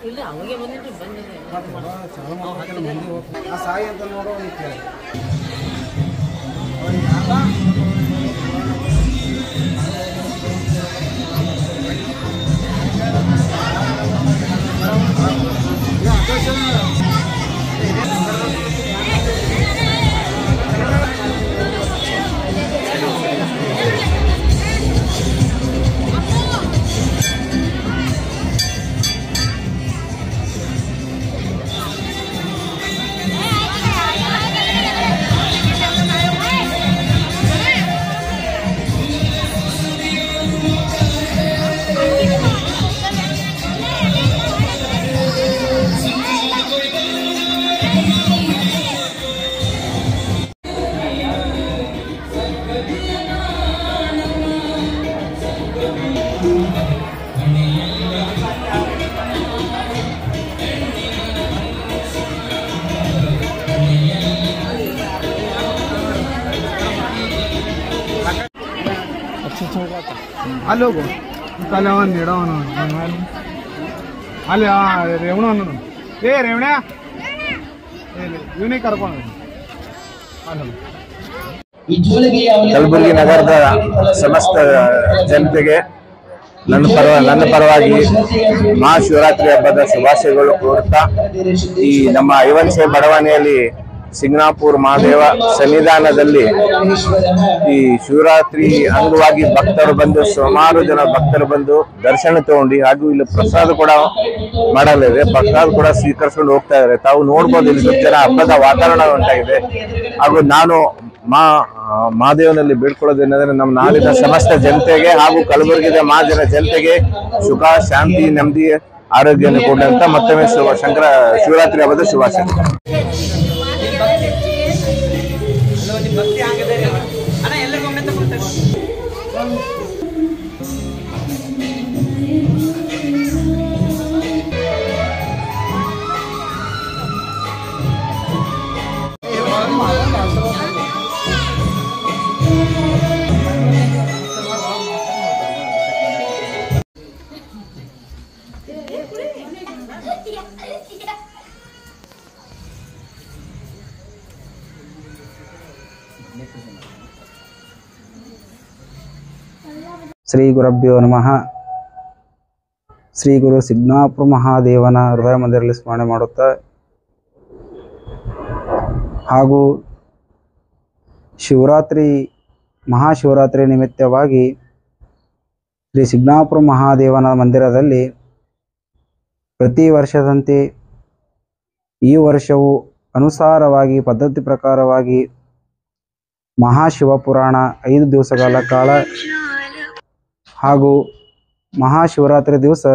ಇಲ್ಲ ಅವಾಗೆ ಬಂದಿಟ್ಟು ಬಂದಿದೆ ಸಾಯಿ ಅಂತ ನೋಡೋ ಅಲ್ಲಿ ಹೋಗು ಅಲ್ಲಿ ಅವನು ಇಡವನು ಅಲ್ಲಿ ರೇವಣ ಏ ರೇವಣ ಇವನೇ ಕರ್ಕೊಂಡು ಕಲಬುರಗಿ ನಗರದ ಸಮಸ್ತ ಜನತೆಗೆ ನನ್ನ ಪರವಾಗಿ ಮಹಾಶಿವರಾತ್ರಿ ಹಬ್ಬದ ಶುಭಾಶಯಗಳು ಕೋರುತ್ತಾ ಈ ನಮ್ಮ ಐವನ್ಸೆ ಬಡಾವಣೆಯಲ್ಲಿ ಸಿಂಗನಾಪುರ ಮಹಾದೇವ ಸನ್ನಿಧಾನದಲ್ಲಿ ಈ ಶಿವರಾತ್ರಿ ಅಂಗವಾಗಿ ಭಕ್ತರು ಬಂದು ಸುಮಾರು ಜನ ಭಕ್ತರು ಬಂದು ದರ್ಶನ ತಗೊಂಡು ಹಾಗೂ ಇಲ್ಲಿ ಪ್ರಸಾದ ಕೂಡ ಮಾಡಲಿದೆ. ಪ್ರಸಾದ ಕೂಡ ಸ್ವೀಕರಿಸಿಕೊಂಡು ಹೋಗ್ತಾ ಇದ್ದಾರೆ. ತಾವು ನೋಡ್ಬೋದು ಇಲ್ಲಿ ಜನ ಹಬ್ಬದ ವಾತಾವರಣ ಉಂಟಾಗಿದೆ. ಹಾಗೂ ನಾನು ಮಹಾದೇವನಲ್ಲಿ ಬೇಡ್ಕೊಳ್ಳೋದೇನೆಂದ್ರೆ ನಮ್ಮ ನಾಡಿನ ಸಮಸ್ತ ಜನತೆಗೆ ಹಾಗೂ ಕಲಬುರಗಿದ ಮಹಾಜನ ಜನತೆಗೆ ಸುಖ ಶಾಂತಿ ನೆಮ್ಮದಿ ಆರೋಗ್ಯವನ್ನು ಕೊಡಂತ ಮತ್ತೊಮ್ಮೆ ಶಿವರಾತ್ರಿ ಹಬ್ಬದ ಶುಭಾಶಯ. ಶ್ರೀ ಗುರುಭ್ಯೋ ನಮಃ. ಶ್ರೀ ಗುರು ಸಿಂಗನಾಪುರ ಮಹಾದೇವನ ಹೃದಯ ಮಂದಿರದಲ್ಲಿ ಸ್ಮರಣೆ ಮಾಡುತ್ತಾ ಹಾಗೂ ಮಹಾಶಿವರಾತ್ರಿ ನಿಮಿತ್ತವಾಗಿ ಶ್ರೀ ಸಿಂಗನಾಪುರ ಮಹಾದೇವನ ಮಂದಿರದಲ್ಲಿ ಪ್ರತಿ ವರ್ಷದಂತೆ ಈ ವರ್ಷವೂ ಅನುಸಾರವಾಗಿ ಪದ್ಧತಿ ಪ್ರಕಾರವಾಗಿ ಮಹಾಶಿವಪುರಾಣ 5 ದಿವಸಗಳ ಕಾಲ ಹಾಗೂ ಮಹಾಶಿವರಾತ್ರಿ ದಿವಸ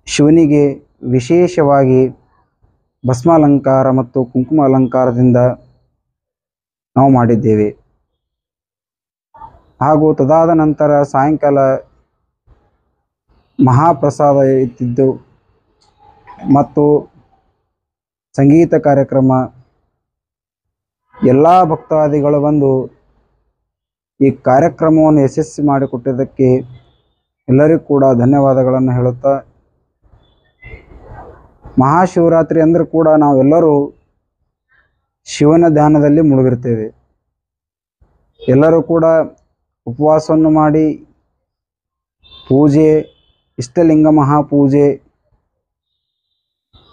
ಶಿವನಿಗೆ ವಿಶೇಷವಾಗಿ ಭಸ್ಮಾಲಂಕಾರ ಮತ್ತು ಕುಂಕುಮ ಅಲಂಕಾರದಿಂದ ನಾವು ಮಾಡಿದ್ದೇವೆ. ಹಾಗೂ ತದಾದ ನಂತರ ಸಾಯಂಕಾಲ ಮಹಾಪ್ರಸಾದ ಇತ್ತಿದ್ದು ಮತ್ತು ಸಂಗೀತ ಕಾರ್ಯಕ್ರಮ ಎಲ್ಲ ಭಕ್ತಾದಿಗಳು ಬಂದು ಈ ಕಾರ್ಯಕ್ರಮವನ್ನು ಯಶಸ್ವಿ ಮಾಡಿಕೊಟ್ಟಿದ್ದಕ್ಕೆ ಎಲ್ಲರಿಗೂ ಕೂಡ ಧನ್ಯವಾದಗಳನ್ನು ಹೇಳುತ್ತಾ, ಮಹಾಶಿವರಾತ್ರಿ ಅಂದರೆ ಕೂಡ ನಾವೆಲ್ಲರೂ ಶಿವನ ಧ್ಯಾನದಲ್ಲಿ ಮುಳುಗಿರ್ತೇವೆ. ಎಲ್ಲರೂ ಕೂಡ ಉಪವಾಸವನ್ನು ಮಾಡಿ ಪೂಜೆ, ಇಷ್ಟಲಿಂಗ ಮಹಾಪೂಜೆ,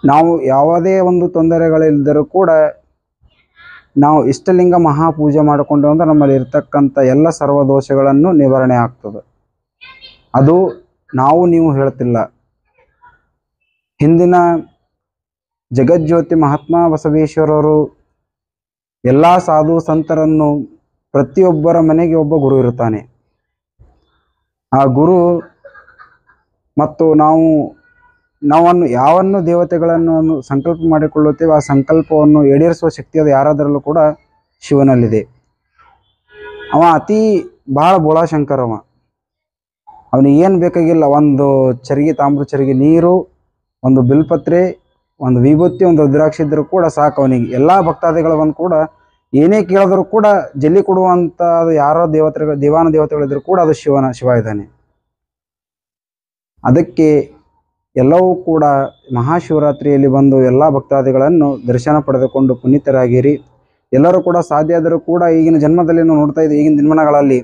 ನಾವು ಯಾವುದೇ ಒಂದು ತೊಂದರೆಗಳಿಲ್ಲದರೂ ಕೂಡ ನಾವು ಇಷ್ಟಲಿಂಗ ಮಹಾಪೂಜೆ ಮಾಡಿಕೊಂಡು ಅಂದ್ರೆ ನಮ್ಮಲ್ಲಿ ಇರ್ತಕ್ಕಂಥ ಎಲ್ಲ ಸರ್ವದೋಷಗಳನ್ನು ನಿವಾರಣೆ ಆಗ್ತದೆ. ಅದು ನಾವು ನೀವು ಹೇಳ್ತಿಲ್ಲ. ಹಿಂದಿನ ಜಗಜ್ಯೋತಿ ಮಹಾತ್ಮ ಬಸವೇಶ್ವರರು ಎಲ್ಲ ಸಾಧು ಸಂತರನ್ನು ಪ್ರತಿಯೊಬ್ಬರ ಮನೆಗೆ ಒಬ್ಬ ಗುರು ಇರ್ತಾನೆ. ಆ ಗುರು ಮತ್ತು ನಾವನ್ನು ಯಾವನ್ನು ದೇವತೆಗಳನ್ನು ಸಂಕಲ್ಪ ಮಾಡಿಕೊಳ್ಳುತ್ತೇವೆ ಆ ಸಂಕಲ್ಪವನ್ನು ಈಡೇರಿಸುವ ಶಕ್ತಿ ಅದು ಯಾರಾದರಲ್ಲೂ ಕೂಡ ಶಿವನಲ್ಲಿದೆ. ಅವ ಬಹಳ ಬೋಳಾಶಂಕರವ. ಅವನಿಗೆ ಏನು ಬೇಕಾಗಿಲ್ಲ, ಒಂದು ಚರಿಗೆ ತಾಮ್ರ ಚರಿಗೆ ನೀರು, ಒಂದು ಬಿಲ್ಪತ್ರೆ, ಒಂದು ವಿಭೂತಿ, ಒಂದು ರುದ್ರಾಕ್ಷಿ ಇದ್ದರೂ ಕೂಡ ಸಾಕು ಅವನಿಗೆ. ಎಲ್ಲ ಭಕ್ತಾದಿಗಳು ಬಂದು ಕೂಡ ಏನೇ ಕೇಳಿದ್ರು ಕೂಡ ಜಲ್ಲಿ ಕೊಡುವಂಥ ಅದು ಯಾರೋ ದೇವಾನ ದೇವತೆಗಳಿದ್ರು ಕೂಡ ಅದು ಶಿವ ಇದ್ದಾನೆ. ಅದಕ್ಕೆ ಎಲ್ಲವೂ ಕೂಡ ಮಹಾಶಿವರಾತ್ರಿಯಲ್ಲಿ ಬಂದು ಎಲ್ಲ ಭಕ್ತಾದಿಗಳನ್ನು ದರ್ಶನ ಪಡೆದುಕೊಂಡು ಪುನೀತರಾಗಿರಿ. ಎಲ್ಲರೂ ಕೂಡ ಸಾಧ್ಯ ಆದರೂ ಕೂಡ ಈಗಿನ ಜನ್ಮದಲ್ಲಿ ನಾವು ನೋಡ್ತಾ ಇದ್ದೀವಿ, ಈಗಿನ ದಿನಮಾನಗಳಲ್ಲಿ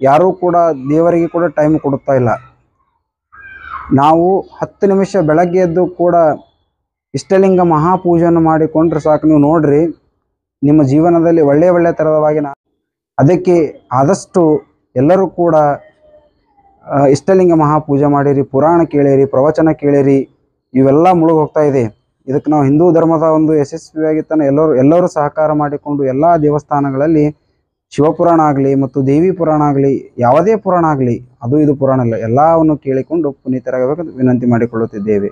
ಯಾರೂ ಕೂಡ ದೇವರಿಗೆ ಕೂಡ ಟೈಮ್ ಕೊಡುತ್ತಾ ಇಲ್ಲ. ನಾವು 10 ನಿಮಿಷ ಬೆಳಗ್ಗೆ ಎದ್ದು ಕೂಡ ಇಷ್ಟಲಿಂಗ ಮಹಾಪೂಜೆಯನ್ನು ಮಾಡಿಕೊಂಡ್ರೆ ಸಾಕು. ನೀವು ನೋಡ್ರಿ, ನಿಮ್ಮ ಜೀವನದಲ್ಲಿ ಒಳ್ಳೆಯ ಥರದವಾಗಿ ಅದಕ್ಕೆ ಆದಷ್ಟು ಎಲ್ಲರೂ ಕೂಡ ಇಷ್ಟಲಿಂಗ ಮಹಾಪೂಜೆ ಮಾಡಿರಿ, ಪುರಾಣ ಕೇಳಿರಿ, ಪ್ರವಚನ ಕೇಳಿರಿ. ಇವೆಲ್ಲ ಮುಳುಗಿ ಹೋಗ್ತಾ ಇದೆ. ಇದಕ್ಕೆ ನಾವು ಹಿಂದೂ ಧರ್ಮದ ಒಂದು ಯಶಸ್ವಿಯಾಗಿ ಎಲ್ಲರೂ ಸಹಕಾರ ಮಾಡಿಕೊಂಡು ಎಲ್ಲ ದೇವಸ್ಥಾನಗಳಲ್ಲಿ ಶಿವಪುರಾಣ ಆಗಲಿ ಮತ್ತು ದೇವಿ ಪುರಾಣ ಆಗಲಿ, ಯಾವುದೇ ಪುರಾಣ ಆಗಲಿ, ಇದು ಪುರಾಣ ಇಲ್ಲ, ಎಲ್ಲವನ್ನು ಕೇಳಿಕೊಂಡು ಪುನೀತರಾಗಬೇಕೆಂದು ವಿನಂತಿ ಮಾಡಿಕೊಳ್ಳುತ್ತಿದ್ದೇವೆ.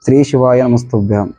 ಶ್ರೀ ಶಿವಾಯ ನಮಸ್ತುಭ್ಯಾಂ.